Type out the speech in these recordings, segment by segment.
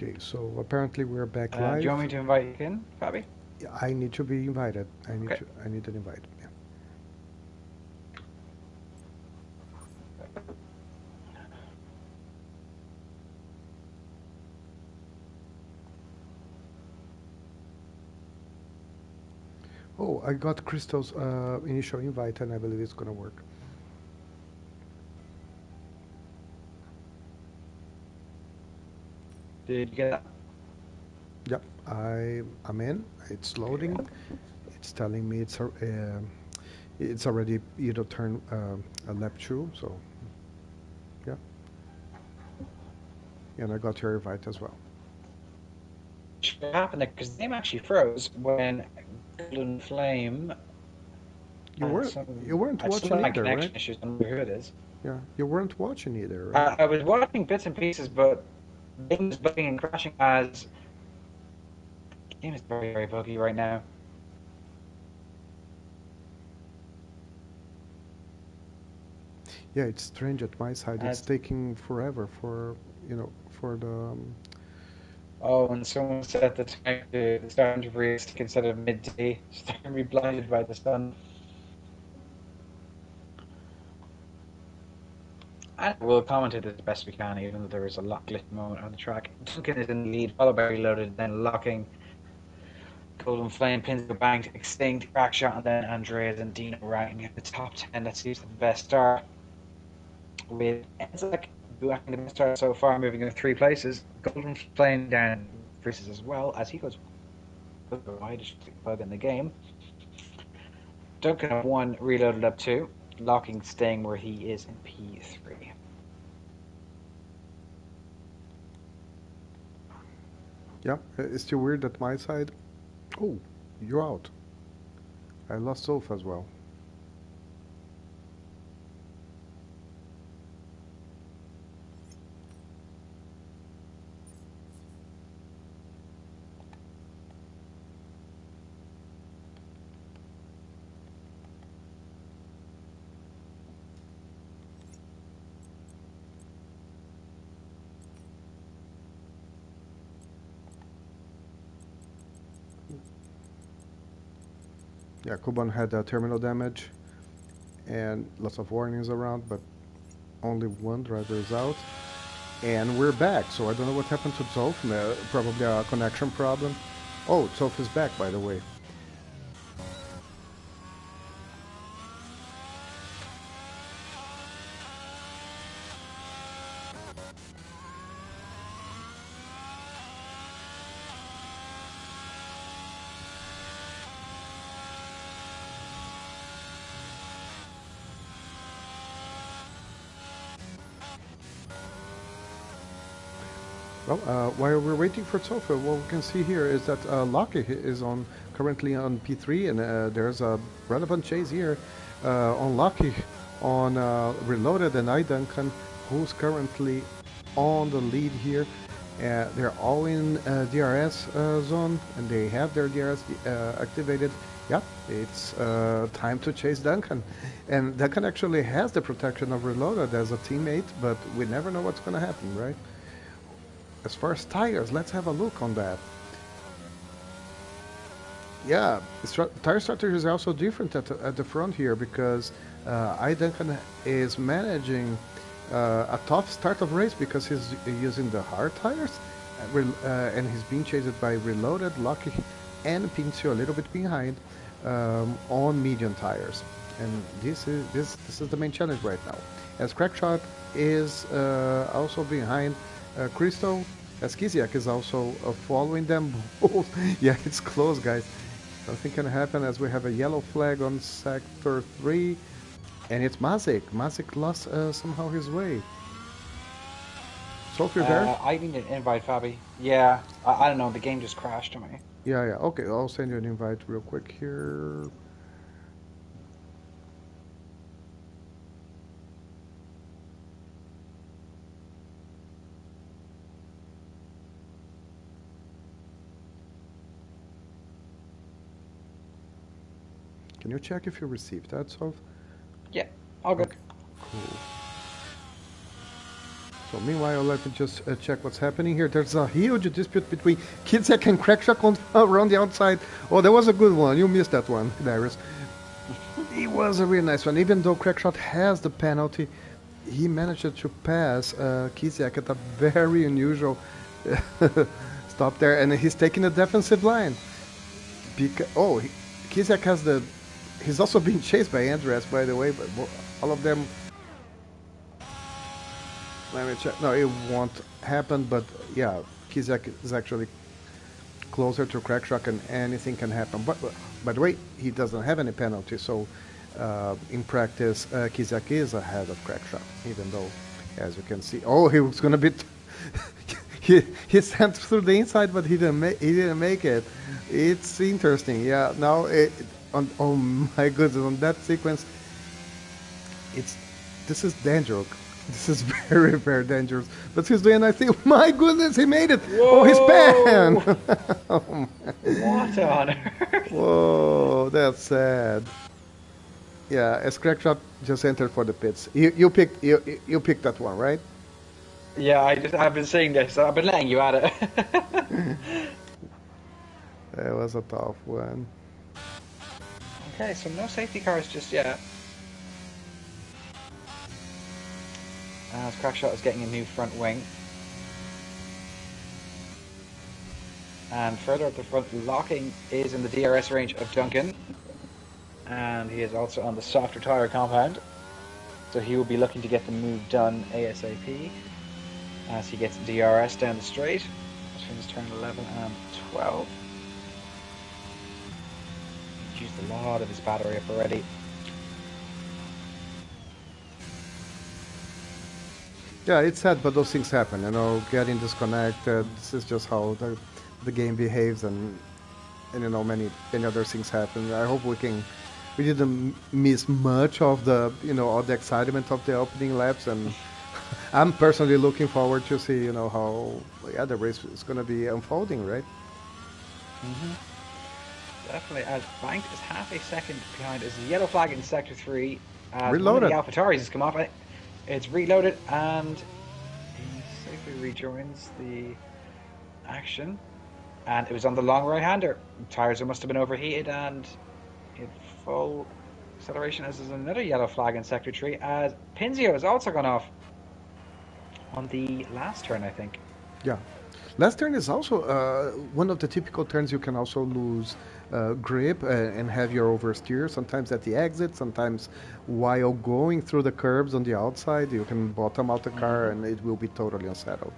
Okay, so apparently we're back Do you live. want me to invite you in, Fabi? Yeah, I need to be invited. Okay. I need an invite. Yeah. Oh, I got Crystal's initial invite, and I believe it's gonna work. Did you get that? Yep, I'm in. It's Okay. loading. It's telling me it's already turned a lap 2. So yeah, and I got your invite as well. What happened there? Because the game actually froze when Golden Flame You weren't you weren't had some watching like either, right? connection issues. I don't know who it is. Yeah, you weren't watching either, right? I was watching bits and pieces, but the game was bugging and crashing as the game is very, very buggy right now. Yeah, it's strange at my side. It's As taking forever for the oh, and someone set the time to the start of realistic instead of midday, starting to be blinded by the sun. And we'll commentate as best we can, even though there is a lot glitch moment on the track. Duncan is in the lead, followed by Reloaded, then Locking. Golden Flame, Pinto Bank, Extinct, Crackshot, and then Andreas and Dino ranking at the top 10. That seems the best start. With Edzak having the best start so far, moving in 3 places. Golden Flame down increases as well as he goes widest bug in the game. Duncan up 1, Reloaded up 2. Locking staying where he is in P3. yeah. It's still weird at my side. Oh, you're out. I lost Soph as well. Yeah, Kuban had terminal damage and lots of warnings around, but only one driver is out. And we're back, so I don't know what happened to Zolf. Probably a connection problem. Oh, Zolf is back, by the way. Well, while we're waiting for Zolf, what we can see here is that Locke is on currently on P3, and there's a relevant chase here on Lucky, on Reloaded and iDuncan, who's currently on the lead here. They're all in DRS zone, and they have their DRS activated. Yep, it's time to chase Duncan. And Duncan actually has the protection of Reloaded as a teammate, but we never know what's going to happen, right? As far as tires, let's have a look on that. Yeah, tire strategy is also different at the front here because iDuncan is managing a tough start of race because he's using the hard tires and he's being chased by Reloaded, Lucky, and Pincio a little bit behind on medium tires. And this is the main challenge right now. As Crackshot is also behind Crystal, as Kiziak is also following them both. Yeah, it's close, guys. Nothing can happen as we have a yellow flag on sector 3. And it's Mazik. Mazik lost somehow his way. So if you're there? I need an invite, Fabi. Yeah, I don't know. The game just crashed to me. Yeah, yeah. Okay, I'll send you an invite real quick here. Can you check if you received that, Soph? Yeah, all good. Okay, cool. So meanwhile, let me just check what's happening here. There's a huge dispute between Kizak and Crackshock on, around the outside. Oh, that was a good one. You missed that one, Darius. It was a really nice one. Even though Crackshot has the penalty, he managed to pass Kizak at a very unusual stop there, and he's taking the defensive line. Kizak has the. He's also being chased by Andres, by the way, but all of them. Let me check. No, it won't happen, but yeah, Kizak is actually closer to Crackshock and anything can happen. But by the way, he doesn't have any penalty, so in practice, Kizak is ahead of Crackshock, even though, as you can see, oh, he was going to be... he sent through the inside, but he didn't make it. It's interesting, yeah. Now, oh my goodness, on that sequence, this is dangerous. This is very, very dangerous. But he's doing, I think, my goodness, he made it. Whoa! Oh, he's banned. Oh, what on earth? Whoa, that's sad. Yeah, as Crackshot just entered for the pits. You picked that one, right? Yeah, I've been seeing this. I've been letting you at it. That was a tough one. Okay, so no safety cars just yet. As Crackshot is getting a new front wing. And further up the front, locking is in the DRS range of Duncan. And he is also on the softer tyre compound. So he will be looking to get the move done ASAP as he gets DRS down the straight between his turn 11 and 12. He's used a lot of his battery up already. Yeah, it's sad, but those things happen. You know, getting disconnected. This is just how the game behaves, and you know, many other things happen. I hope we didn't miss much of the all the excitement of the opening laps, and I'm personally looking forward to see how the race is going to be unfolding, right? Definitely. As Banked is half a second behind, is the yellow flag in sector 3. Reloaded. One of the AlphaTauris has come off. It's reloaded and he safely rejoins the action. And it was on the long right-hander. Tires must have been overheated and in full acceleration as there's another yellow flag in sector 3 as Pinzio has also gone off on the last turn, I think. Yeah. Last turn is also one of the typical turns you can also lose grip and have your oversteer, sometimes at the exit, sometimes while going through the curbs on the outside. You can bottom out the car and it will be totally unsettled.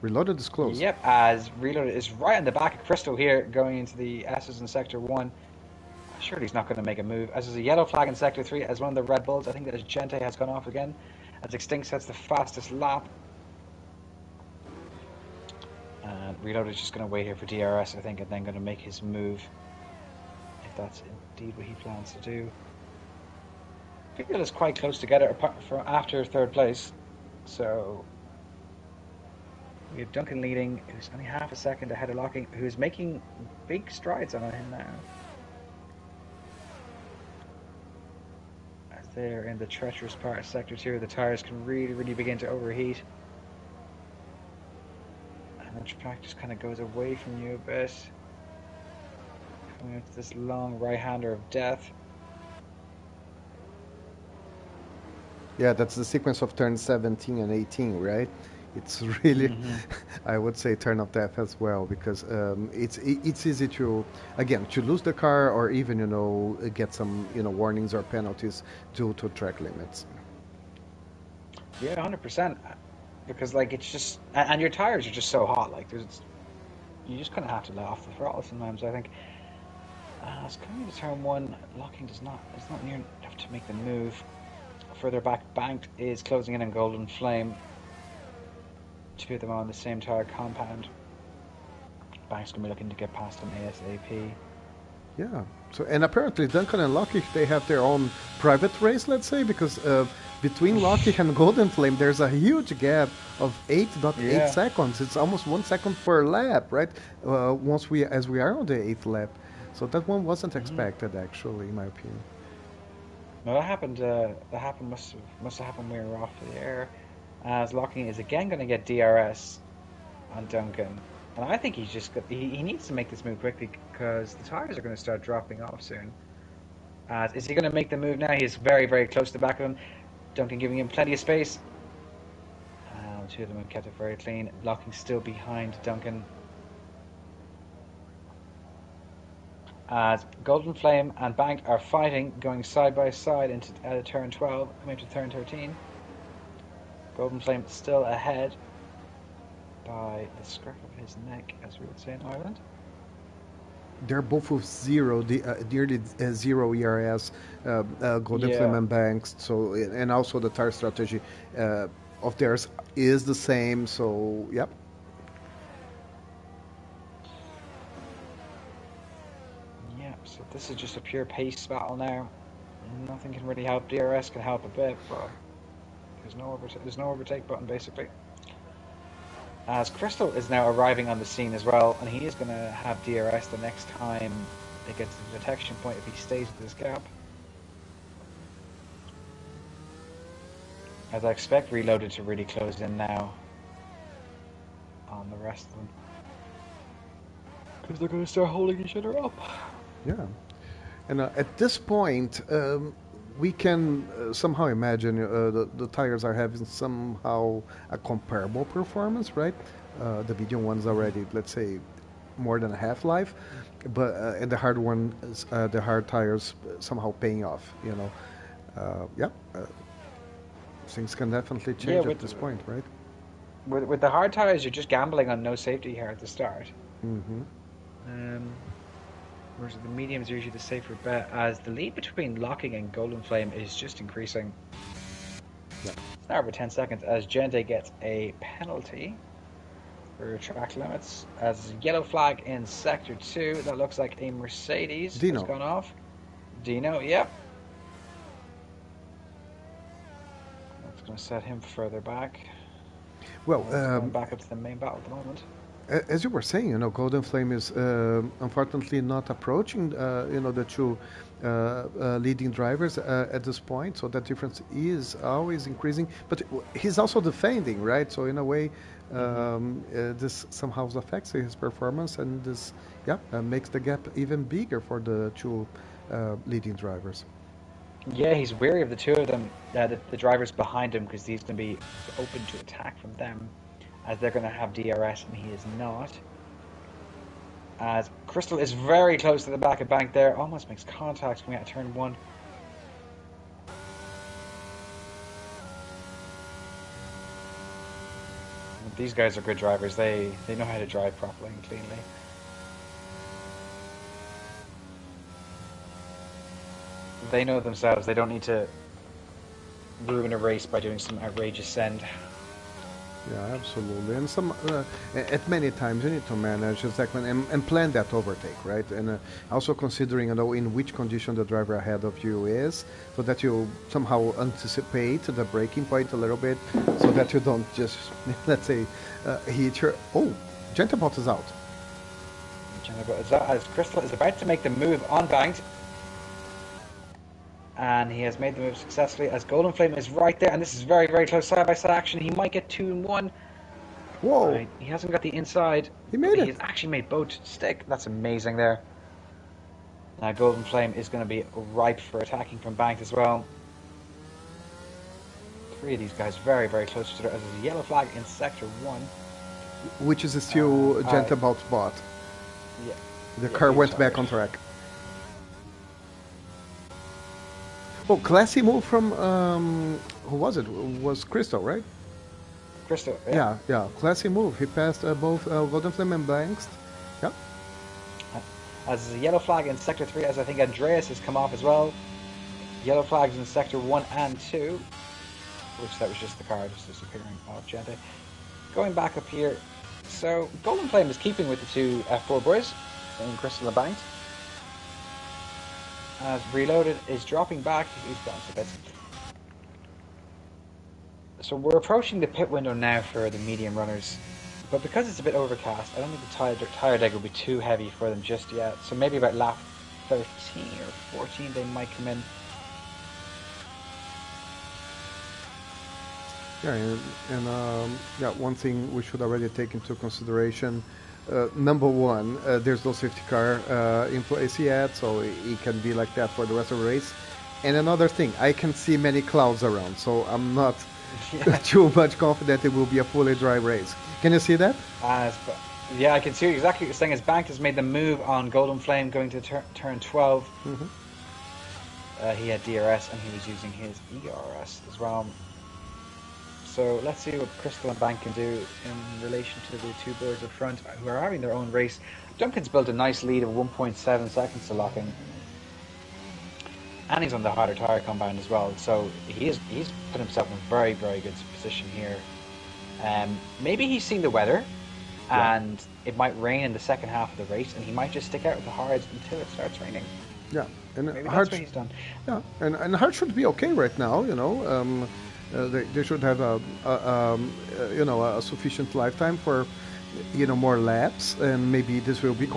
Reloaded is close. Yep, as Reloaded is right on the back of Crystal here, going into the S's in sector 1. Surely he's not going to make a move. As there's a yellow flag in sector 3 as one of the Red Bulls. I think that as Gente has gone off again. As Extinct sets the fastest lap. And Reloaded is just going to wait here for DRS, I think, and then going to make his move. If that's indeed what he plans to do. People is quite close together after third place. So we have Duncan leading, who's only half a second ahead of Locking, who's making big strides on him now. As they're in the treacherous part of sector 2, the tires can really, really begin to overheat. And the track just kind of goes away from you a bit. Coming up to this long right-hander of death. Yeah, that's the sequence of turns 17 and 18, right? It's really, I would say, turn of death as well, because it's easy to lose the car or even get some warnings or penalties due to track limits. Yeah, 100%. Because it's just, and your tires are just so hot. You just kind of have to let off the throttle sometimes. I think. It's coming to turn 1. Locking is not near enough to make the move. Further back, Banked is closing in on Golden Flame. Two of them on the same tire compound. Banked's going to be looking to get past them ASAP. Yeah. So, and apparently Duncan and Lockheed, they have their own private race, let's say, because between Lockheed and Golden Flame, there's a huge gap of 8.8 seconds. It's almost 1 second per lap, right? As we are on the 8th lap. So that one wasn't expected, actually, in my opinion. No, that happened. Must have happened when we were off the air. As Locking is again going to get DRS on Duncan. And I think he's just he needs to make this move quickly because the tires are going to start dropping off soon. Is he going to make the move now? He's very, very close to the back of him. Duncan giving him plenty of space. The two of them have kept it very clean. Locking still behind Duncan. As Golden Flame and Banked are fighting, going side by side into turn 12, coming to turn 13. Golden Flame still ahead by the scruff of his neck, as we would say in Ireland. They're both with zero, nearly zero ERS, Golden Flame and Banks. So, and also the tire strategy of theirs is the same. So, yep. So this is just a pure pace battle now. Nothing can really help. DRS can help a bit, but there's no overtake button basically. As Crystal is now arriving on the scene as well, and he is going to have DRS the next time they get to the detection point if he stays with this gap. As I expect Reloaded to really close in now on the rest of them, because they're going to start holding each other up. Yeah, and at this point, we can somehow imagine the tires are having somehow a comparable performance, right? The medium one's already, let's say, more than a half-life, but and the hard one, the hard tires somehow paying off. You know, things can definitely change at this point, right? With the hard tires, you're just gambling on no safety here at the start. Mm-hmm. Whereas the mediums are usually the safer bet, as the lead between Locking and Golden Flame is just increasing. Yeah. It's now over 10 seconds as Gente gets a penalty for track limits. As yellow flag in Sector 2, that looks like a Mercedes has gone off. Dino, yep. That's going to set him further back. Well, going back up to the main battle at the moment. As you were saying, you know, Golden Flame is unfortunately not approaching, you know, the two leading drivers at this point. So that difference is always increasing. But he's also defending, right? So in a way, this somehow affects his performance, and this, makes the gap even bigger for the two leading drivers. Yeah, he's wary of the two of them, the drivers behind him, because he's going to be open to attack from them, as they're going to have DRS and he is not. As Crystal is very close to the back of Bank there, almost makes contact coming out of turn 1. These guys are good drivers. They know how to drive properly and cleanly. They know themselves. They don't need to ruin a race by doing some outrageous send. Yeah, absolutely. And some at many times you need to manage exactly and plan that overtake, right? And also considering, you know, in which condition the driver ahead of you is, so that you somehow anticipate the braking point a little bit, so that you don't just, let's say, hit your... Oh, Gentlebot is out. Gentlebot is out as Crystal is about to make the move on Banked. And he has made the move successfully as Golden Flame is right there, and this is very, very close side-by-side action. He might get 2 and 1. Whoa! Right. He hasn't got the inside. He made it. He's actually made both stick. That's amazing there. Now Golden Flame is going to be ripe for attacking from Banked as well. 3 of these guys very, very close to each other as there's a yellow flag in Sector 1. Which is still Gentlebot's bot. Yeah. The car went back on track. Oh, classy move from, who was it? It was Crystal, right? Crystal, yeah. Classy move. He passed both Golden Flame and Banks. Yep. As there's a yellow flag in Sector 3, as I think Andreas has come off as well. Yellow flags in Sector 1 and 2. Which that was just the car just disappearing off Gente. Going back up here. So, Golden Flame is keeping with the two F4 boys in Crystal and Banked. As Reloaded is dropping back, he's gone a bit. So we're approaching the pit window now for the medium runners, but because it's a bit overcast, I don't think the tire deck will be too heavy for them just yet. So maybe about lap 13 or 14 they might come in. Yeah, and yeah, one thing we should already take into consideration. Number one, there's no safety car in place yet, so it can be like that for the rest of the race. And another thing, I can see many clouds around, so I'm not Yeah. too much confident it will be a fully dry race. Can you see that? As, yeah, I can see exactly what you're saying. As Bank has made the move on Golden Flame going to turn 12. Hmm. He had DRS and he was using his ERS as well. So let's see what Crystal and Bank can do in relation to the two boys up front who are having their own race. Duncan's built a nice lead of 1.7 seconds to locking. And he's on the harder tyre compound as well. So he's put himself in a very, very good position here. Maybe he's seen the weather Yeah. and it might rain in the second half of the race and he might just stick out with the hards until it starts raining. Yeah, and Maybe that's hard. what he's done. Yeah, and hard should be okay right now. They should have a sufficient lifetime for more laps, and maybe this will be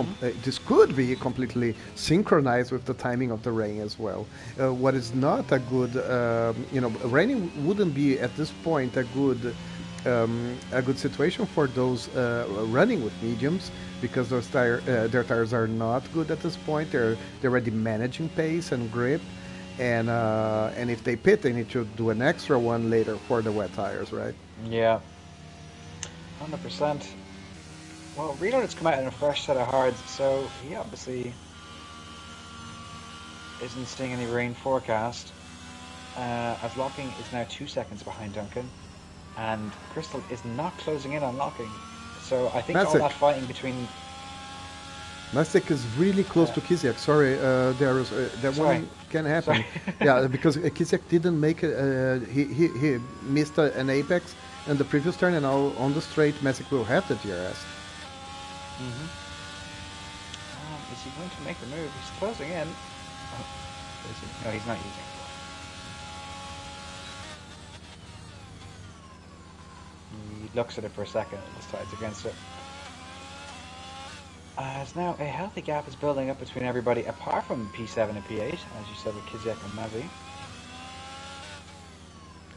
this could be completely synchronized with the timing of the rain as well. What is not a good raining wouldn't be at this point a good situation for those running with mediums because their tires are not good at this point. They're already managing pace and grip, and if they pit, they need to do an extra one later for the wet tires, right? Yeah, 100%. Well, Reloaded's come out in a fresh set of hards, so he obviously isn't seeing any rain forecast. As Locking is now 2 seconds behind Duncan, and Crystal is not closing in on Locking. So I think all Masick. that fighting between... Masick is really close to Kiziak. Sorry, that Sorry. one can happen. Sorry. Yeah, because Kiziak didn't make it. He missed an apex in the previous turn, and now on the straight, Masick will have the DRS. Is he going to make the move? He's closing in. Oh, is he? No, he's not using it. He looks at it for a second and decides against it. As now a healthy gap is building up between everybody, apart from P7 and P8, as you said with Kiziak and Mazi.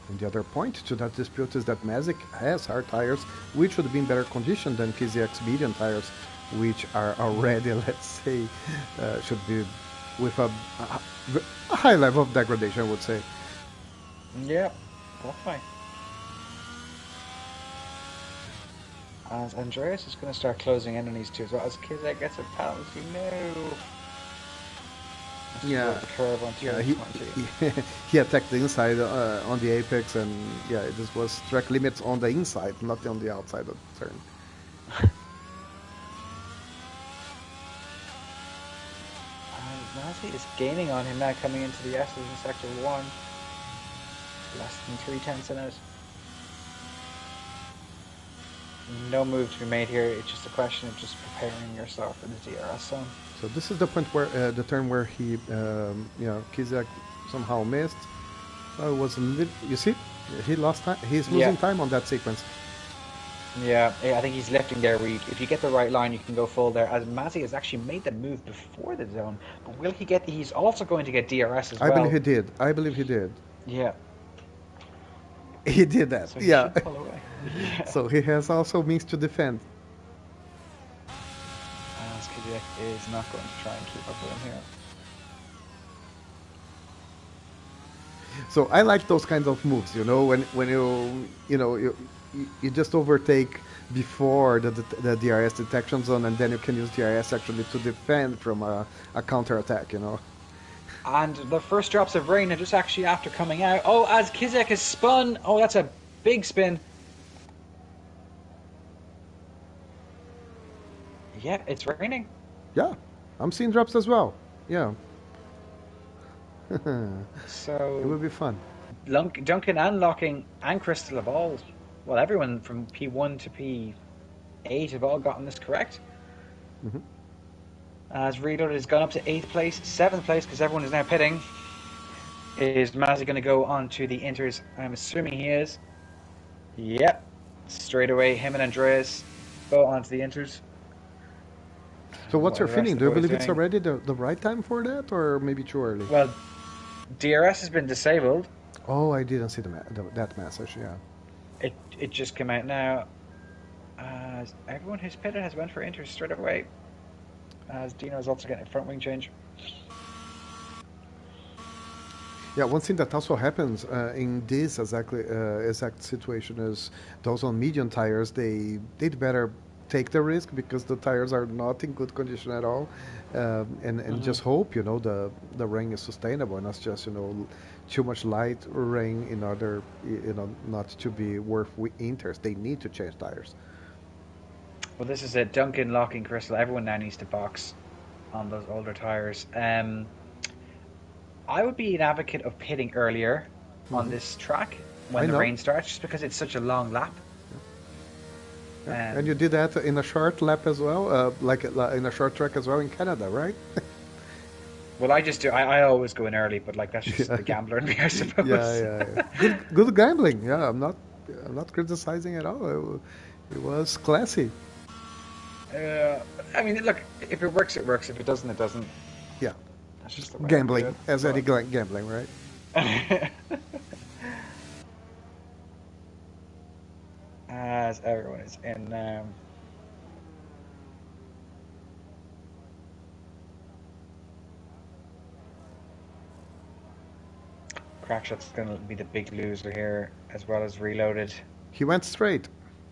And the other point to that dispute is that Masick has hard tires, which would be in better condition than Kiziak's medium tires, which are already, let's say, should be with a high level of degradation, I would say. Yeah, definitely. As Andreas is going to start closing in on these two as well. As Kiziak gets a penalty, no. Yeah, The curve on yeah, turn 20. he attacked the inside on the apex, and yeah, this was track limits on the inside, not on the outside of the turn. Nazi is gaining on him now coming into the S's in sector 1. Less than 3/10 in it. No move to be made here, it's just a question of just preparing yourself for the DRS zone. So this is the point where the turn where he, Kiziak somehow missed. Was you see, he lost time. He's losing time on that sequence. Yeah, I think he's lifting there. Where if you get the right line, you can go full there. As Mazzy has actually made the move before the zone, but will he get? He's also going to get DRS as well. I believe he did. I believe he did. Yeah. He did that. So he yeah. should pull away. Yeah. So he has also means to defend. As Kiziak is not going to try and keep up with him here. So I like those kinds of moves. When you just overtake before the DRS detection zone, and then you can use DRS actually to defend from a counter attack. And the first drops of rain are just actually after coming out. Oh, as Kiziak is spun. Oh, that's a big spin. Yeah, it's raining. Yeah, I'm seeing drops as well. Yeah. So it will be fun. Duncan and Locking and Crystal have all, well, everyone from P1 to P8 have all gotten this correct. Mm-hmm. As Reloaded has gone up to 8th place, 7th place because everyone is now pitting. Is Mazzy going to go on to the Inters? I'm assuming he is. Yep. Straight away, him and Andreas go on to the Inters. So what's your feeling? Do you believe it's doing? already the right time for that, or maybe too early? Well, DRS has been disabled. Oh, I didn't see that message, yeah. It just came out now. As everyone who's pitted has went for Inter straight away. As Dino is also getting a front wing change. Yeah, one thing that also happens in this exact situation is those on medium tires, they'd better take the risk because the tires are not in good condition at all, and Hmm. just hope the rain is sustainable and not just too much light rain in order not to be worth winters. They need to change tires. Well, this is a Duncan locking crystal. Everyone now needs to box on those older tires. I would be an advocate of pitting earlier on Hmm. this track when I the know. rain starts, just because it's such a long lap. Yeah. And you Um, did that in a short lap as well, in a short track as well in Canada, right? well, I just do. I always go in early, but like that's just Yeah. the gambler in me, I Yeah, suppose. yeah, yeah. Good gambling. Yeah, I'm not criticizing at all. It was classy. I mean, look, if it works, it works. If it doesn't, it doesn't. Yeah, That's just just the way I view gambling, it. as any But gambling, right? as everyone is in Crackshot's going to be the big loser here, as well as Reloaded. He went straight.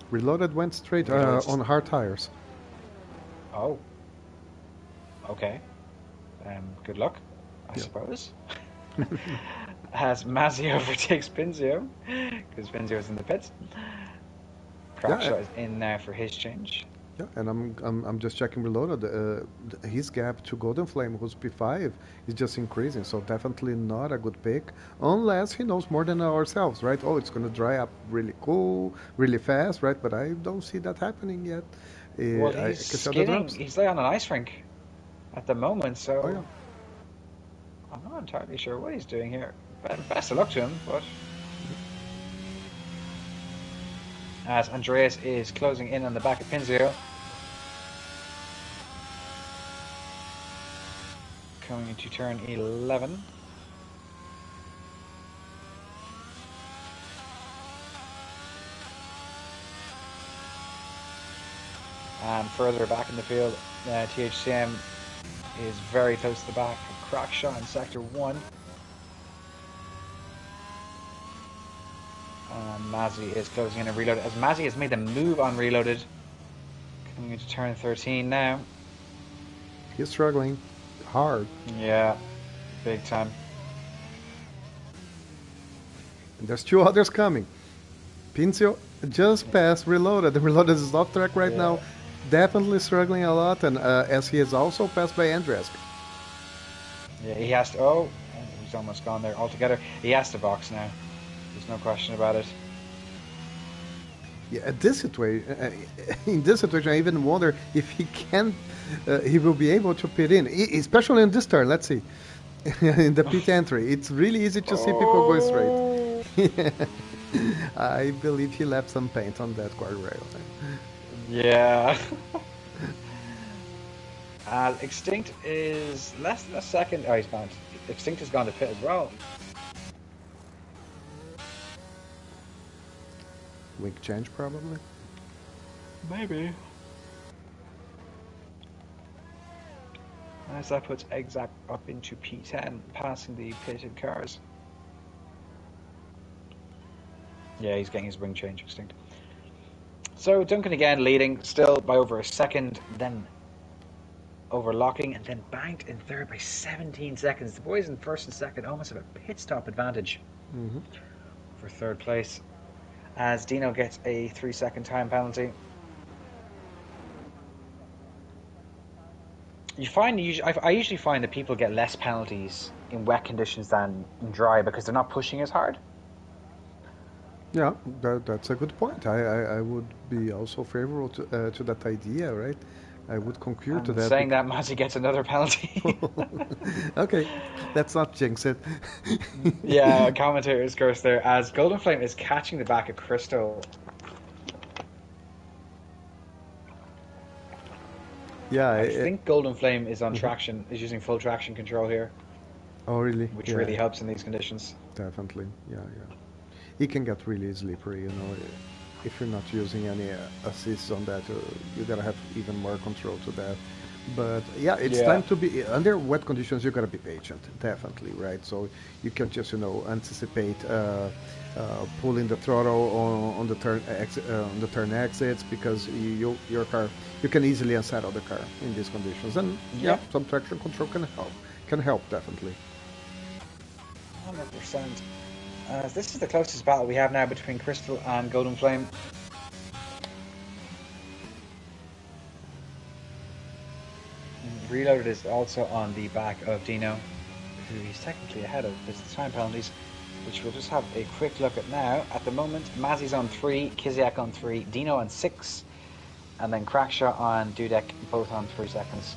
Reloaded went straight Reloaded. on hard tires. Oh, okay. Good luck, I Yeah, suppose. As Mazzy overtakes Pinzio, because Pinzio's in the pits. yeah, Crackshot is in there for his change. yeah. And I'm just checking Reloaded. His gap to Golden Flame, who's P5, is just increasing. So definitely not a good pick, unless he knows more than ourselves, right? Oh, it's gonna dry up really cool, really fast, right? But I don't see that happening yet. Well, I he's can see the skidding. drops. He's like on an ice rink at the moment, Oh yeah. so I'm not entirely sure what he's doing here. Best of luck to him, but as Andreas is closing in on the back of Pinzio, coming into turn 11. And further back in the field, THCM is very close to the back. Crackshot in sector 1. And Mazzy is closing in and reloaded. As Mazzy has made the move on Reloaded, coming into turn 13 now. He's struggling hard. Yeah, big time. And there's two others coming. Pincio just passed Reloaded. The Reloaded is off track right Yeah, now. Definitely struggling a lot, and as he is also passed by Andreas. yeah, he has to. Oh, he's almost gone there altogether. He has to box now. There's no question about it. Yeah, at this situation, in this situation, I even wonder if he can, he will be able to pit in, especially in this turn. Let's see, in the pit entry, it's really easy to see people go Oh, straight. I believe he left some paint on that guardrail. yeah. Extinct is less than a second. Oh, he's gone. Extinct has gone to pit as well. Wing change probably. Maybe. As that puts Exap up into P10, passing the pitted cars. Yeah, he's getting his wing change Extinct. So Duncan again leading, still by over a second, then overlocking, and then banked in third by 17 seconds. The boys in first and second almost have a pit stop advantage Hmm. for third place, as Dino gets a 3 second time penalty. I usually find that people get less penalties in wet conditions than in dry because they're not pushing as hard. Yeah, that's a good point. I would be also favorable to that idea, right? I would concur to And that. saying that, Mazzy gets another penalty. Okay, let's not jinx it. Yeah, commentator's curse there, as Golden Flame is catching the back of Crystal. Yeah. I think Golden Flame is on Mhm. traction, is using full traction control here, Oh, really? which Yeah, really helps in these conditions. definitely. Yeah, yeah. it can get really slippery. You know, if you're not using any assists on that, you gotta have even more control to that. But yeah, it's Yeah. time to be under wet conditions. You gotta be patient, definitely, right? So you can't just anticipate pulling the throttle on the on the turn exits because your car you can easily unsettle the car in these conditions. And yeah, Yeah. some traction control can help definitely. 100%. This is the closest battle we have now between Crystal and Golden Flame. Reloaded is also on the back of Dino, who he's technically ahead of. There's the time penalties, which we'll just have a quick look at now. At the moment, Mazzy's on 3, Kiziak on 3, Dino on 6, and then Crackshot and Dudek both on 3 seconds.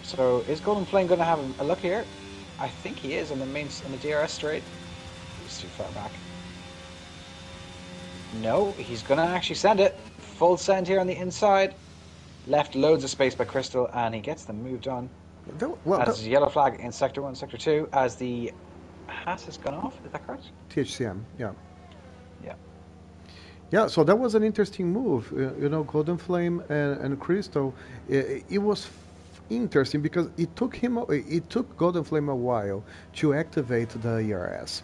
So is Golden Flame going to have a look here? I think he is on the DRS straight. He's too far back. No, he's going to actually send it. Full send here on the inside. Left loads of space by Crystal, and he gets them moved on. As yellow flag in Sector 1, Sector 2, as the hat has gone off. Is that correct? THCM, yeah. Yeah. Yeah, so that was an interesting move. Golden Flame and Crystal. It was interesting because it took Golden Flame a while to activate the ERS.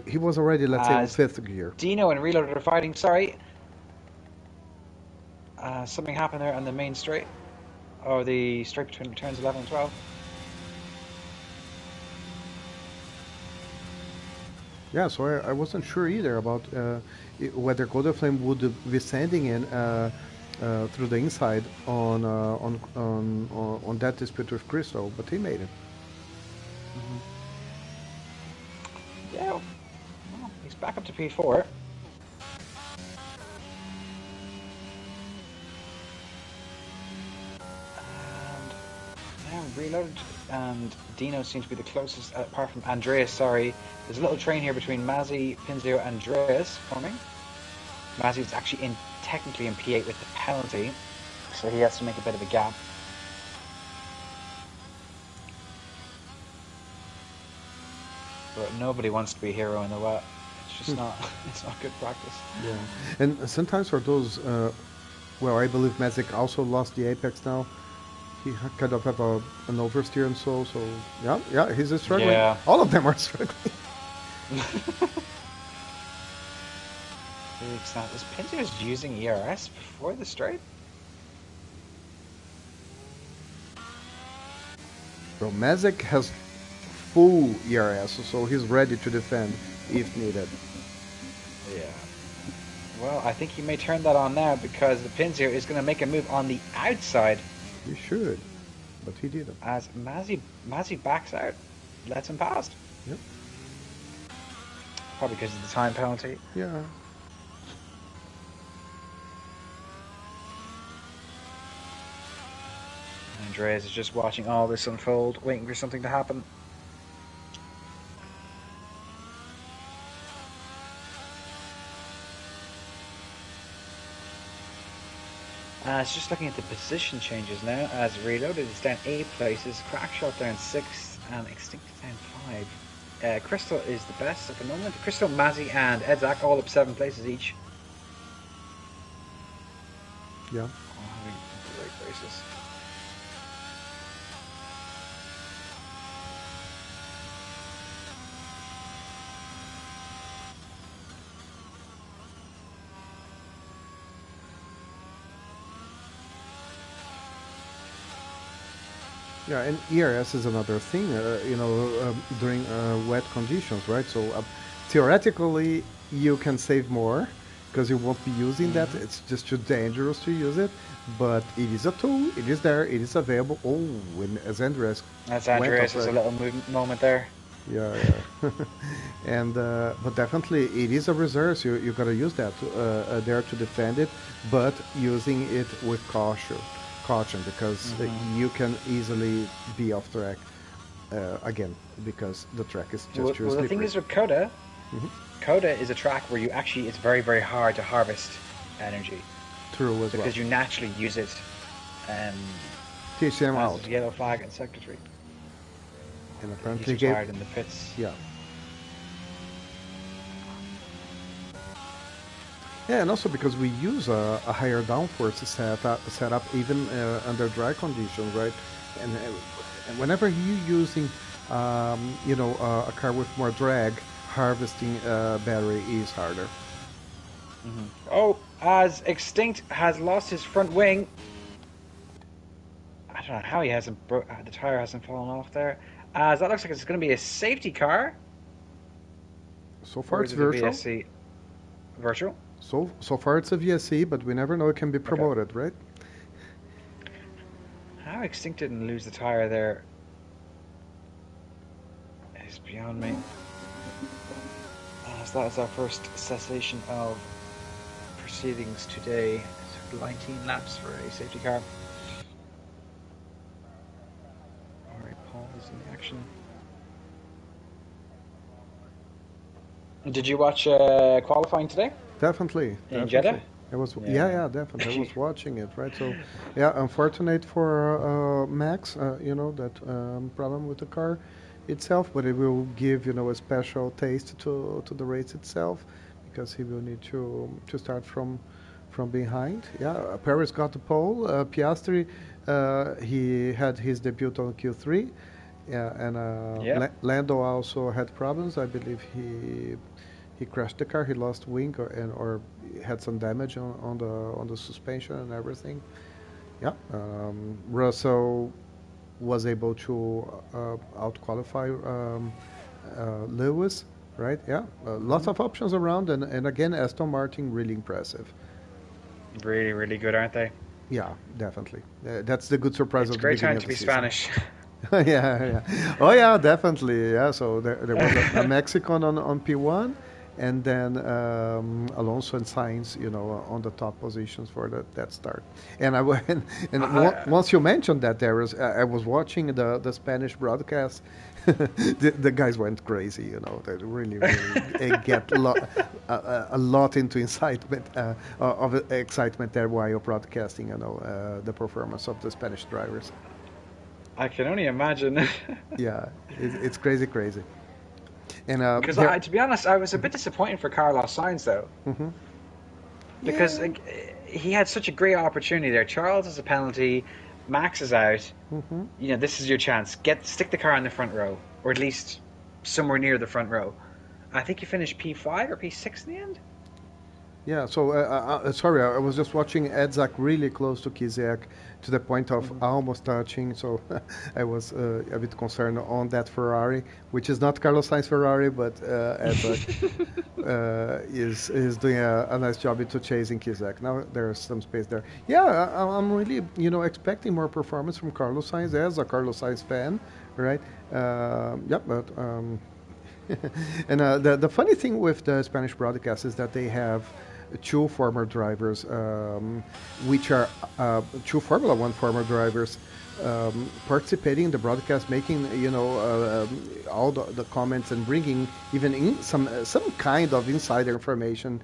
He was already, let's say, on fifth gear. Dino and Reload are fighting. Sorry. Something happened there on the main straight. Or the straight between turns 11 and 12. Yeah, so I wasn't sure either about whether Golden Flame would be sending in through the inside on that dispute with Crystal, but he made it. Mm-hmm. Yeah, well, he's back up to P4. And now Reloaded and Dino seem to be the closest, apart from Andreas, sorry. There's a little train here between Mazzy, Pinzio, and Andreas forming. Mazzy's actually technically in P8 with the penalty, so he has to make a bit of a gap. But nobody wants to be a hero in the wet. It's just not. It's not good practice. Yeah, and sometimes for those, I believe Mazik also lost the apex now. He kind of have an oversteer and so yeah, he's struggling. Yeah. All of them are struggling. Is Pinzio's using ERS before the straight? Bro, Mazik has full ERS, so he's ready to defend if needed. Yeah. Well, I think he may turn that on now because the Pinzio is going to make a move on the outside. He should, but he didn't. As Mazzy backs out, lets him past. Yep. Probably because of the time penalty. Yeah. Andreas is just watching all this unfold, waiting for something to happen. It's just looking at the position changes now. As Reloaded is down 8 places, Crackshot down 6, and Extinct is down 5. Crystal is the best at the moment. Crystal, Mazzy, and Edzak all up 7 places each. Yeah. All having great races. Yeah, and ERS is another thing, during wet conditions, right? So theoretically, you can save more because you won't be using that. It's just too dangerous to use it. But it is a tool. It is there. It is available. Oh, as Andreas. That's Andreas. There's a little moment there. Yeah, yeah. And but definitely it is a reserve. So you gotta use that there to defend it, but using it with caution because you can easily be off track again because the track is just too slippery. The thing is with Coda, Coda is a track where it's very, very hard to harvest energy. True as because you naturally use it. THCM out. Yellow flag in Sector 3. And He's apparently gave, retired in the pits. yeah. Yeah, and also because we use a higher downforce setup even under dry conditions, right? And whenever you're using, a car with more drag, harvesting battery is harder. Oh, as Extinct has lost his front wing. I don't know how he hasn't the tire hasn't fallen off there. As that looks like it's going to be a safety car, So far or it's is it a virtual. VSC virtual? So far it's a VSC, but we never know it can be Okay. promoted, right? How Extinct didn't lose the tire there is beyond me. As that is our first cessation of proceedings today. So 19 laps for a safety car. Alright, Paul is in the action. Did you watch qualifying today Definitely, in Jeddah? definitely. It was, yeah, Yeah. yeah, definitely. I was watching it, right? So, yeah, unfortunate for Max, that problem with the car itself, but it will give, a special taste to the race itself because he will need to start from behind. Yeah, Paris got the pole. Piastri, he had his debut on Q3. Yeah, and Yeah. Lando also had problems. I believe he crashed the car. He lost wing or had some damage on the suspension and everything. Yeah, Russell was able to out qualify Lewis. Right? Yeah, lots hmm of options around, and again Aston Martin really impressive. Really, really good, aren't they? Yeah, definitely. That's the good surprise It's a of the great beginning time of to the be season. Spanish. Yeah, yeah. Oh, yeah, definitely. Yeah, so there was a Mexican on P1, and then Alonso and Sainz, on the top positions for that start. And I went, I, once you mentioned that, I was watching the Spanish broadcast. The guys went crazy, They really, really get a lot into incitement of excitement there while you're broadcasting, the performance of the Spanish drivers. I can only imagine. Yeah, it's crazy, crazy. And Because there, to be honest, I was a bit disappointed for Carlos Sainz though, hmm because yeah, he had such a great opportunity there. Charles has a penalty, Max is out. hmm This is your chance. Stick the car in the front row, or at least somewhere near the front row. I think you finished P5 or P6 in the end. yeah. So sorry, I was just watching Edzak really close to Kizek to the point of hmm almost touching. So I was a bit concerned on that Ferrari, which is not Carlos Sainz Ferrari, but Edzak is doing a nice job into chasing Kizek. Now there's some space there. Yeah, I'm really expecting more performance from Carlos Sainz as a Carlos Sainz fan, right? Yep, but. And the funny thing with the Spanish broadcast is that they have two former drivers, which are two Formula One former drivers, participating in the broadcast, making all the comments and bringing even in some kind of insider information,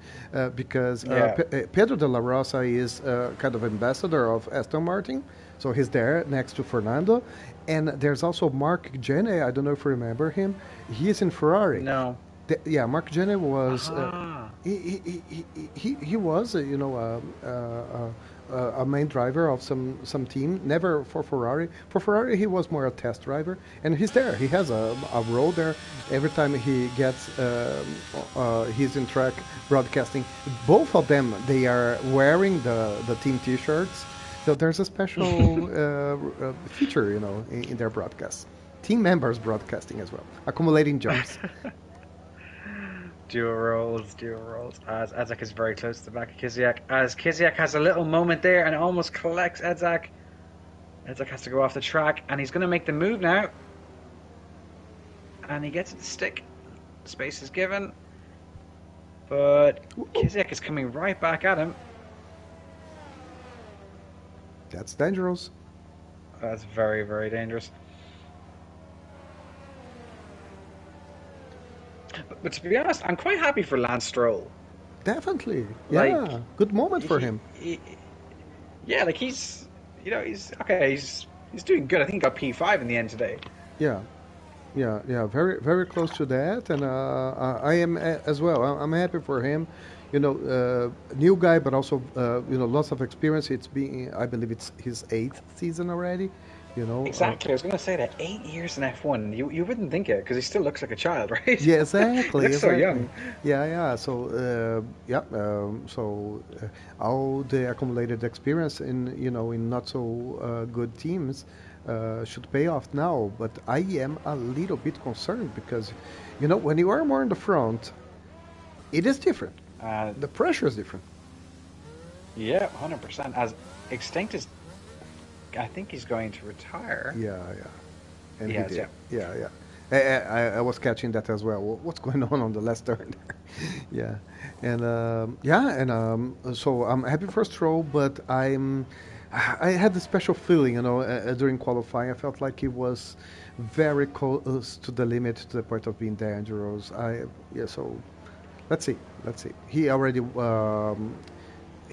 because Yeah. Pedro de la Rosa is kind of ambassador of Aston Martin, so he's there next to Fernando, and there's also Mark Gene. I don't know if you remember him. He is in Ferrari. No. Yeah, Mark Gene was Aha. he was a main driver of some team. Never for Ferrari. For Ferrari, he was more a test driver, and he's there. He has a role there. Every time he gets he's in track broadcasting. Both of them, they are wearing the team T-shirts. So there's a special feature, in their broadcasts. Team members broadcasting as well, accumulating jobs. Dual roles, dual roles. As Edzak is very close to the back of Kiziak. As Kiziak has a little moment there and almost collects Edzak. Edzak has to go off the track and he's going to make the move now. And he gets it to stick. Space is given. But Kiziak is coming right back at him. That's dangerous. That's very, very dangerous. But to be honest, I'm quite happy for Lance Stroll. Definitely. Like, Yeah. Good moment for him. he yeah, like he's okay. He's doing good. I think he got P5 in the end today. Yeah. Yeah, yeah, very, very close to that, and I am as well. I'm happy for him. New guy, but also lots of experience. It's been, I believe, it's his eighth season already. You know, Exactly. I was going to say that 8 years in F1. You wouldn't think it because he still looks like a child, right? yeah, He exactly, looks so exactly. young. Yeah, yeah. So, yeah. All the accumulated experience in in not so good teams should pay off now. But I am a little bit concerned because, when you are more in the front, it is different. Uh, The pressure is different. yeah, 100%. As Extinct is, I think he's going to retire. Yeah, yeah. And He he has, did. yeah. Yeah, yeah. I was catching that as well. What's going on the last turn there? Yeah, and so I'm happy for Stroll, but I had a special feeling, during qualifying. I felt like he was very close to the limit, to the point of being dangerous. Yeah. So let's see, let's see. He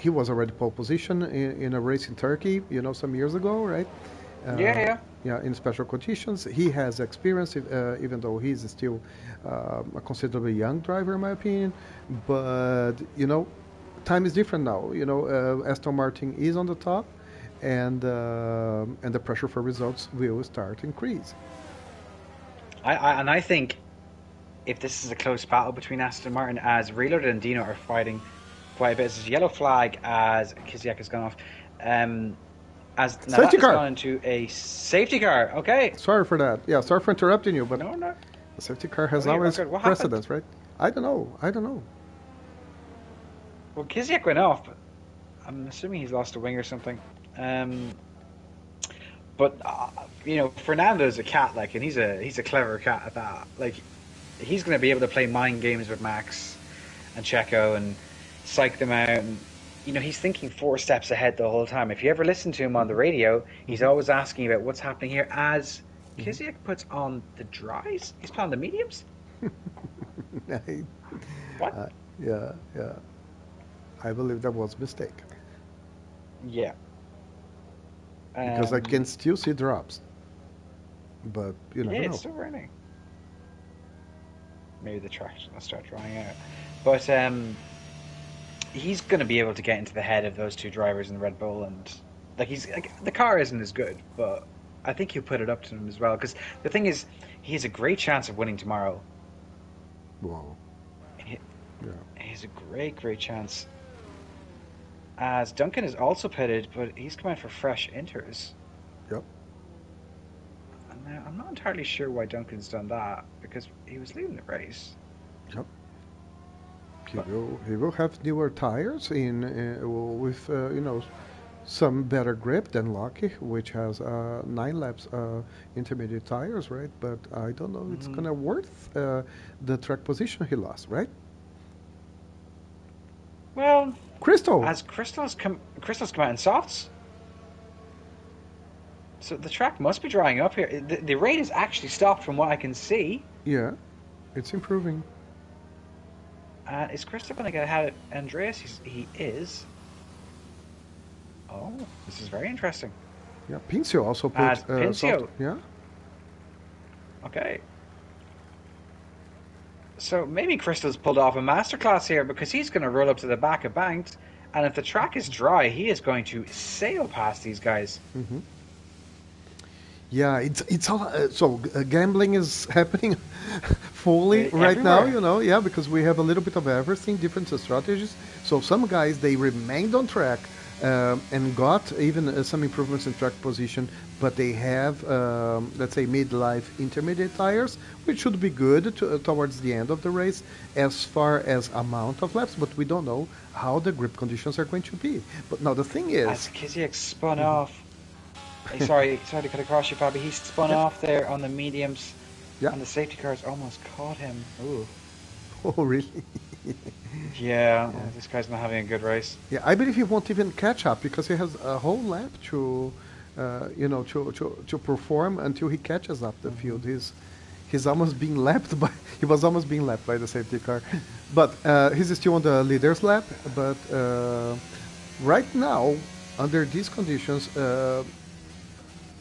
was already pole position in a race in Turkey, some years ago, right? Yeah, Uh, yeah. yeah, in special conditions. He has experience, even though he's still a considerably young driver, in my opinion. But time is different now. Aston Martin is on the top, and the pressure for results will start to increase. And I think if this is a close battle between Aston Martin, as Reloaded and Dino are fighting quite a bit, there's a yellow flag as Kisiak has gone off. Um, as now that Safety has car. gone into a safety car. Okay. Sorry for that. Yeah, sorry for interrupting you, but No, no. the safety car has Oh, you're all always good. What happened? precedence, right? I don't know. I don't know. Well, Kisiak went off, but I'm assuming he's lost a wing or something. Um, but Fernando's a cat, like, and he's a clever cat at that. Like, he's going to be able to play mind games with Max and Checo and psych them out. And he's thinking 4 steps ahead the whole time. If you ever listen to him on the radio, he's Hmm. always asking about what's happening here. As Hmm. Kisiak puts on the dries, he's put on the mediums. I- What? yeah, yeah. I believe that was a mistake Yeah. because I can Um, still see drops, but you yeah, never it's know. still raining. Maybe the track's gonna start drying out. But he's gonna be able to get into the head of those two drivers in the Red Bull, and like he's like the car isn't as good, but I think he'll put it up to them as well. Because the thing is, he has a great chance of winning tomorrow. Wow. He, Yeah. he has a great chance. As Duncan is also pitted, but he's coming for fresh inters. Yep. And now I'm not entirely sure why Duncan's done that because he was leading the race. Yep. He But will. He will have newer tires in with some better grip than Lucky, which has 9 laps intermediate tires, right? But I don't know. It's mhm. gonna worth the track position he lost, right? Well, Crystal. as Crystal's come out in softs, so the track must be drying up here. The rain has actually stopped from what I can see. Yeah, it's improving. Is Crystal going to get ahead of Andreas? He is. Oh, this is very interesting. Yeah, Pincio also As put soft. Pincio, Yeah, okay. So maybe Crystal's pulled off a masterclass here because he's going to roll up to the back of Banked, and if the track is dry, he is going to sail past these guys. hmm yeah. It's all gambling is happening fully right now. Everywhere. Yeah, because we have a little bit of everything, different strategies. So some guys they remained on track and got even some improvements in track position, but they have let's say mid-life intermediate tires, which should be good towards the end of the race as far as amount of laps. But we don't know how the grip conditions are going to be. But now the thing As is, Kiziak spun Mhm. off. Sorry to cut across you, Fabi. He spun yeah, off there on the mediums, yeah. and the safety cars almost caught him. Ooh. Oh, really? Yeah, Yeah. this guy's not having a good race. Yeah, I believe he won't even catch up because he has a whole lap to perform until he catches up the Hmm. field. He's almost being lapped by he was almost being lapped by the safety car, but he's still on the leader's lap. But right now, under these conditions,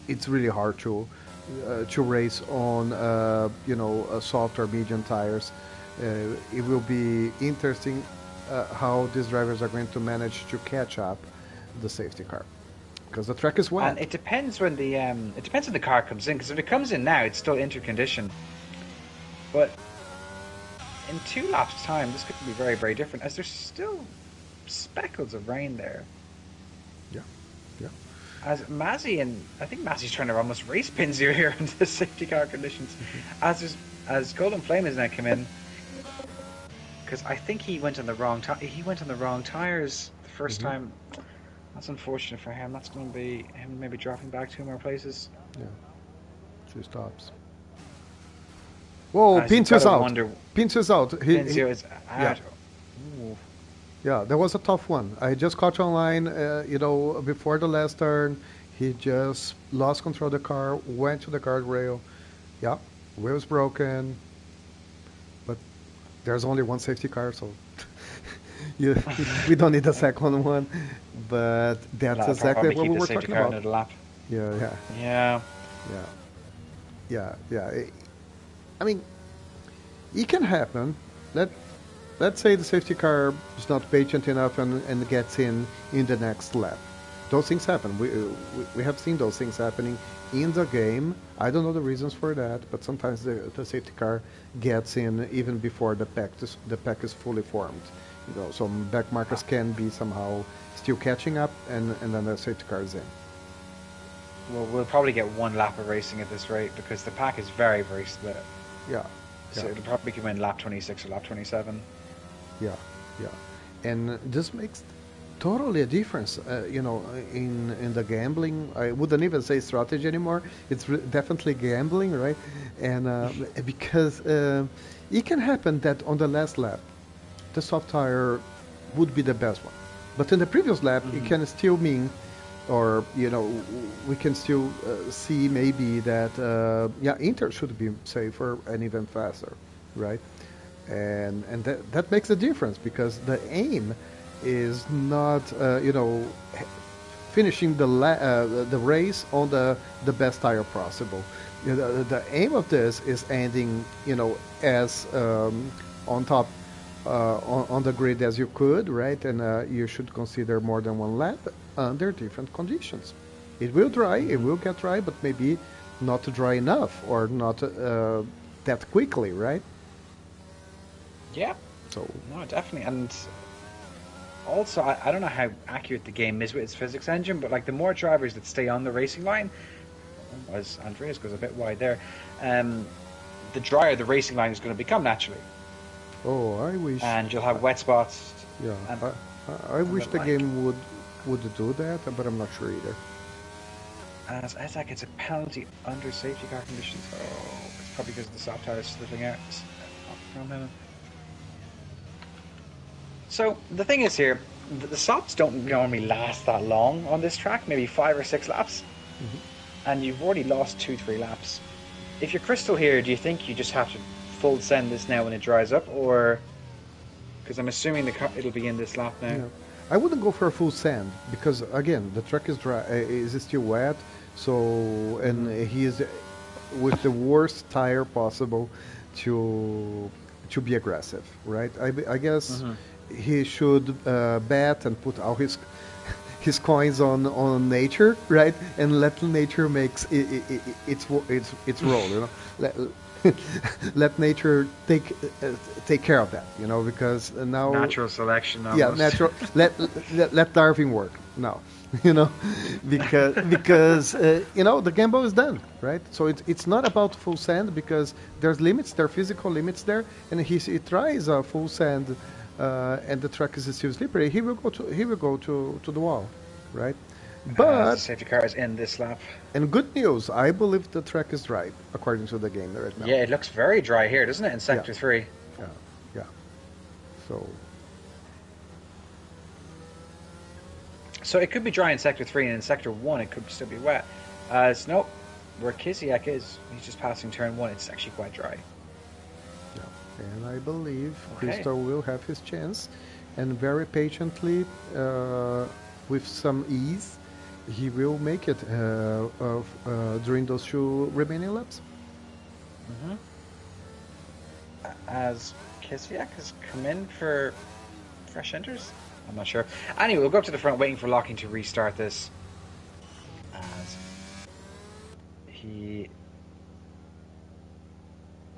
it's really hard to race on soft or medium tires. It will be interesting how these drivers are going to manage to catch up the safety car because the track is And wet. it depends when the car comes in. Because if it comes in now, it's still interconditioned. But in 2 laps' time, this could be very, very different, as there's still speckles of rain there. Yeah, yeah. As Mazzy and I think Mazzy's trying to almost race pins you here into the safety car conditions. As Golden Flame has now come in, because I think he went on the wrong tires the first time. That's unfortunate for him. That's going to be him maybe dropping back 2 more places. Yeah, 2 stops. Whoa, As you've Pinto got is to out. wonder, Pinto is out. Pinzio is yeah. out. Ooh. Yeah, that was a tough one. I just caught online, before the last turn. He just lost control of the car, went to the guardrail. Yeah, wheels broken. But there's only one safety car, so you, we don't need a second one. But that's exactly Probably what keep we the were safety talking car about. another lap. Yeah, yeah, Yeah. yeah. I mean, it can happen. Let let's say the safety car is not patient enough and gets in the next lap. Those things happen. We have seen those things happening in the game. I don't know the reasons for that, but sometimes the safety car gets in even before the pack is fully formed. Some back markers can be somehow still catching up, and then the safety car is in. Well, we'll probably get 1 lap of racing at this rate because the pack is very, very split. Yeah. So Yeah. it'll probably come in lap 26 or lap 27. Yeah, yeah, and this makes totally a difference. In the gambling, I wouldn't even say strategy anymore. It's definitely gambling, right? And because it can happen that on the last lap, the soft tire would be the best one, but in the previous lap, it can still mean, or we can still see maybe that Inter should be safer and even faster, right? And that makes a difference because the aim is not finishing the race on the best tire possible. The aim of this is ending as on top on the grid as you could, right? And you should consider more than 1 lap under different conditions. It will dry, it will get dry, but maybe not dry enough or not that quickly, right? Yeah. So No, definitely. And also, I don't know how accurate the game is with its physics engine, but like the more drivers that stay on the racing line, as Andreas goes a bit wide there, the drier the racing line is going to become naturally. oh, I wish. And you'll have wet spots. Yeah, And, I wish the like, game would do that, but I'm not sure either. as Isaac, it's a penalty under safety car conditions. Oh, it's probably because of the soft tires slipping out from him. So the thing is here, the softs don't normally last that long on this track, maybe 5 or 6 laps, and you've already lost 2-3 laps. If you're Crystal here, do you think you just have to full send this now when it dries up, or because I'm assuming it'll be in this lap now? Yeah. I wouldn't go for a full sand because again the track is dry, is still wet, so and he is with the worst tire possible to be aggressive, right? I guess he should bet and put all his coins on nature, right? And let nature makes its role, let nature take care of that, because now Natural selection, almost. yeah, natural. Let Darwin work now, because the gamble is done, right? So it's not about full sand because there's limits, there are physical limits there, and he tries a full sand, and the track is still slippery. He will go to the wall, right? The safety car is in this lap. And good news, I believe the track is dry according to the game right now. Yeah, it looks very dry here, doesn't it, in Sector 3? Yeah. So it could be dry in Sector 3, and in Sector 1 it could still be wet. Nope, where Kiziak is, he's just passing turn 1, it's actually quite dry. Yeah. And I believe Okay. Crystal will have his chance, and very patiently, with some ease, he will make it during those 2 remaining laps. Mm-hmm. As Kiziak has come in for fresh enters? I'm not sure. Anyway, we'll go up to the front waiting for Locking to restart this. As he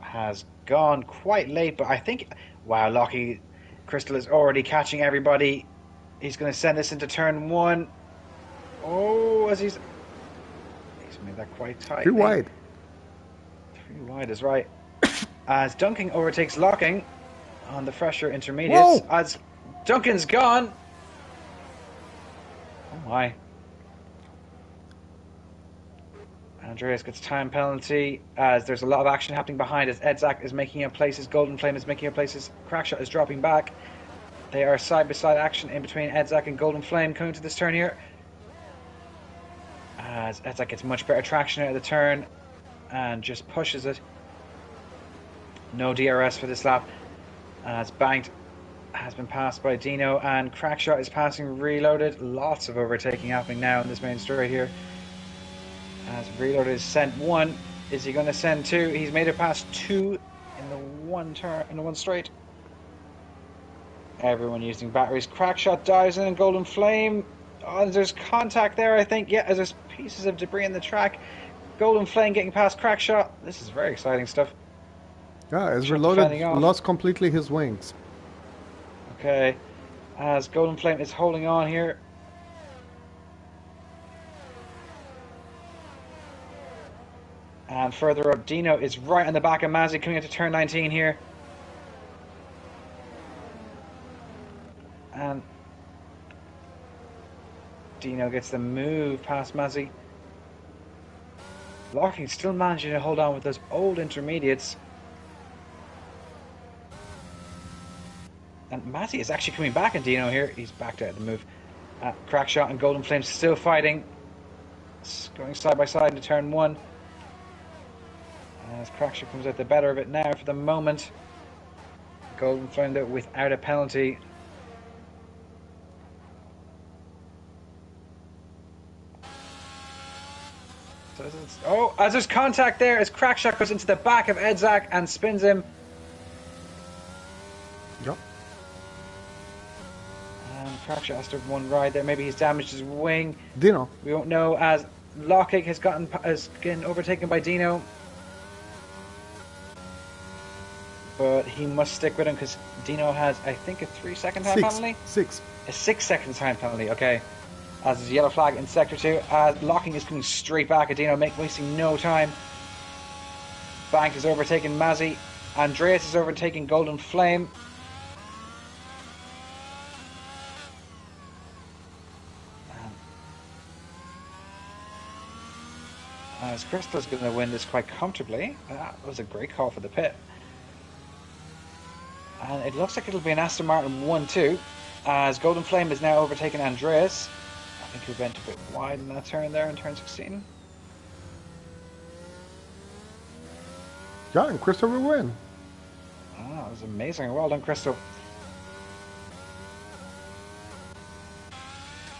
has gone quite late, but I think... Wow, Lockie Crystal is already catching everybody. He's going to send this into turn 1. Oh, as he's made that quite tight. 3 wide. 3 wide is right. As Duncan overtakes Locking on the fresher intermediates. Whoa! As Duncan's gone. Oh my. Andreas gets time penalty as there's a lot of action happening behind as Edzak is making up places, Golden Flame is making up places, Crackshot is dropping back. They are side by side action in between Edzak and Golden Flame coming to this turn here. As Edzak gets much better traction out of the turn and just pushes it. No DRS for this lap. As Banked has been passed by Dino and Crackshot is passing Reloaded. Lots of overtaking happening now in this main straight here. As Reloaded is sent 1. Is he going to send 2? He's made it past 2 in the one turn, in the one straight. Everyone using batteries. Crackshot dives in and Golden Flame. Oh, there's contact there, I think. Yeah, there's pieces of debris in the track. Golden Flame getting past Crackshot. This is very exciting stuff. Yeah, as Reloaded lost completely his wings. Okay, as Golden Flame is holding on here. And further up, Dino is right on the back of Mazzy coming into turn 19 here. And Dino gets the move past Mazzy. Locking still managing to hold on with those old intermediates. And Mazzy is actually coming back on Dino here. He's backed out of the move. Crackshot and Golden Flame still fighting. Going side by side into turn 1. As Crackshot comes out the better of it now for the moment. Golden Flame though without a penalty. Oh, as there's contact there, as Crackshot goes into the back of Edzak and spins him. Yep. And Crackshot has to have one ride there. Maybe he's damaged his wing. Dino. We don't know. As Lockig has getting overtaken by Dino. But he must stick with him because Dino has, I think, a 3-second time penalty? 6. A 6-second time penalty, okay. As there's a yellow flag in Sector 2. Locking is coming straight back at Dino, wasting no time. Bank is overtaking Mazzy. Andreas is overtaking Golden Flame. As Crystal's going to win this quite comfortably. That was a great call for the pit. And it looks like it'll be an Aston Martin 1-2. As Golden Flame is now overtaking Andreas. I think he went a bit wide in that turn there in turn 16. Yeah, and Crystal will win. Oh, that was amazing. Well done, Crystal.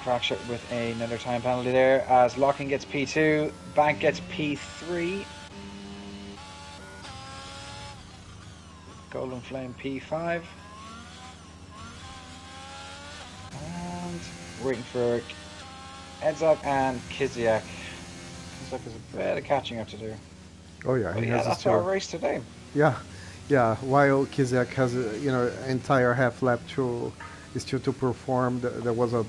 Crackshot with another time penalty there. As Locking gets P2. Bank gets P3. Golden Flame P5. And waiting for Edzak and Kiziak. Kiziak has a bit of catching up to do. Oh yeah, But yeah, that's our race today. Yeah, yeah. While Kiziak has entire half lap to still to perform, there was a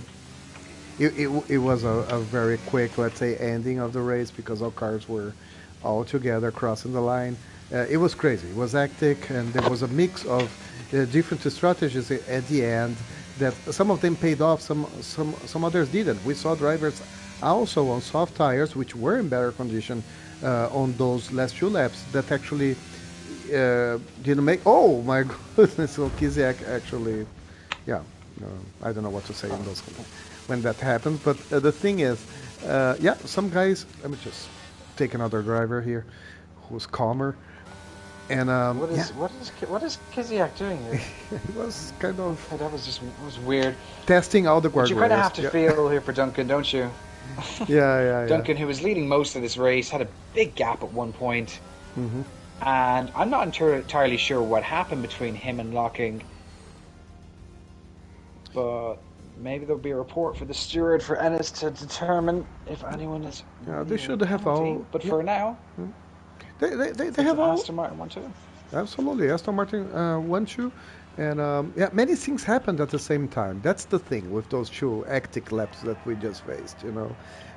it was a very quick, let's say, ending of the race because all cars were all together crossing the line. It was crazy. It was hectic, and there was a mix of different strategies at the end. That some of them paid off, some others didn't. We saw drivers also on soft tires, which were in better condition on those last 2 laps, that actually didn't make. Oh my goodness! So Kiziak actually, yeah, I don't know what to say in those when that happens. But the thing is, yeah, some guys. Let me just take another driver here, who's calmer. And what is Kiziak doing here? He was kind of that was weird. Testing all the guardrails. But you kind of have to feel here for Duncan, don't you? Yeah, yeah, yeah. Duncan, who was leading most of this race, had a big gap at one point, Hmm. and I'm not entirely sure what happened between him and Locking, but maybe there'll be a report for the steward for Ennis to determine if anyone is Yeah, they leaving a should have penalty. all. But Yeah, for now, they it's have an all. Aston Martin one too. Absolutely, Aston Martin won two, and yeah, many things happened at the same time. That's the thing with those two hectic laps that we just faced.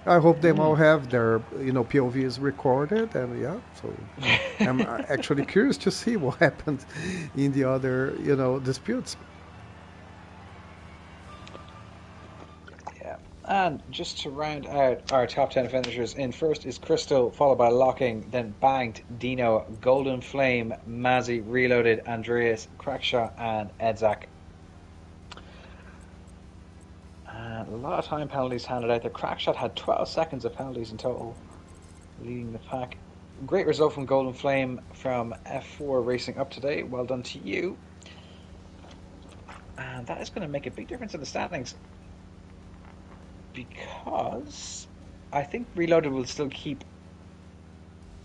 I hope them all Mm. have their POVs recorded, and yeah. So I'm actually curious to see what happened in the other disputes. Yeah. And just to round out our top 10 finishers, in first is Crystal, followed by Locking, then Banked, Dino, Golden Flame, Mazzy, Reloaded, Andreas, Crackshot, and Edzak. And a lot of time penalties handed out. The Crackshot had 12 seconds of penalties in total, leading the pack. Great result from Golden Flame from F4 Racing up today. Well done to you. And that is going to make a big difference in the standings because I think Reloaded will still keep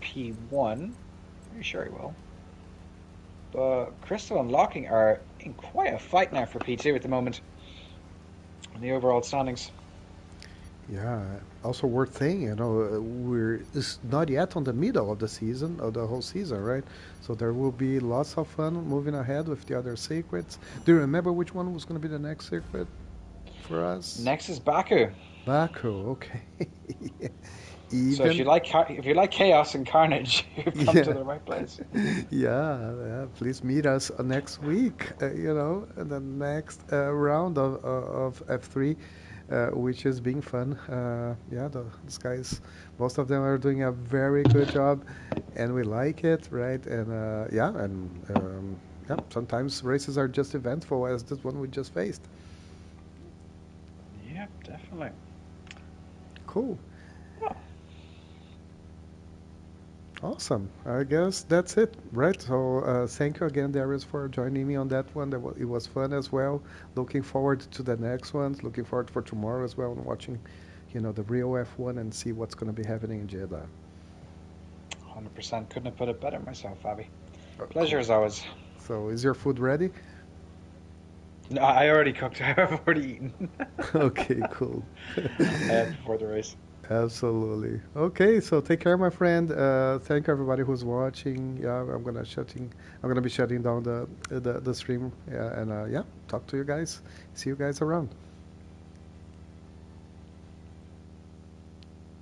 P1. Pretty sure he will. But Crystal and Locking are in quite a fight now for P2 at the moment in the overall standings. Yeah. Also worth saying, we're it's not yet on the middle of the season, of the whole season, right? So there will be lots of fun moving ahead with the other circuits. Do you remember which one was going to be the next circuit for us? Next is Baku. Baku. Okay. So if you Even. like chaos and carnage, you've come to Yeah. the right place. Yeah, yeah. Please meet us next week. In the next round of F3, which is being fun. Yeah, these guys, most of them are doing a very good job, and we like it, right? And yeah, and yeah, sometimes races are just eventful, as this one we just faced. Yeah, definitely. Cool. Oh, Awesome. I guess that's it, right? So thank you again, Darius, for joining me on that one. It was fun as well. Looking forward to the next ones. Looking forward for tomorrow as well and watching, the real F1 and see what's going to be happening in Jeddah. 100%. Couldn't have put it better myself, Abby. Pleasure Cool. as always. So is your food ready? No, I already cooked. I've already eaten. Okay, cool. I had before the race. Absolutely. Okay, so take care, my friend. Thank everybody who's watching. Yeah, I'm gonna be shutting down the stream. Yeah, and yeah, talk to you guys. See you guys around.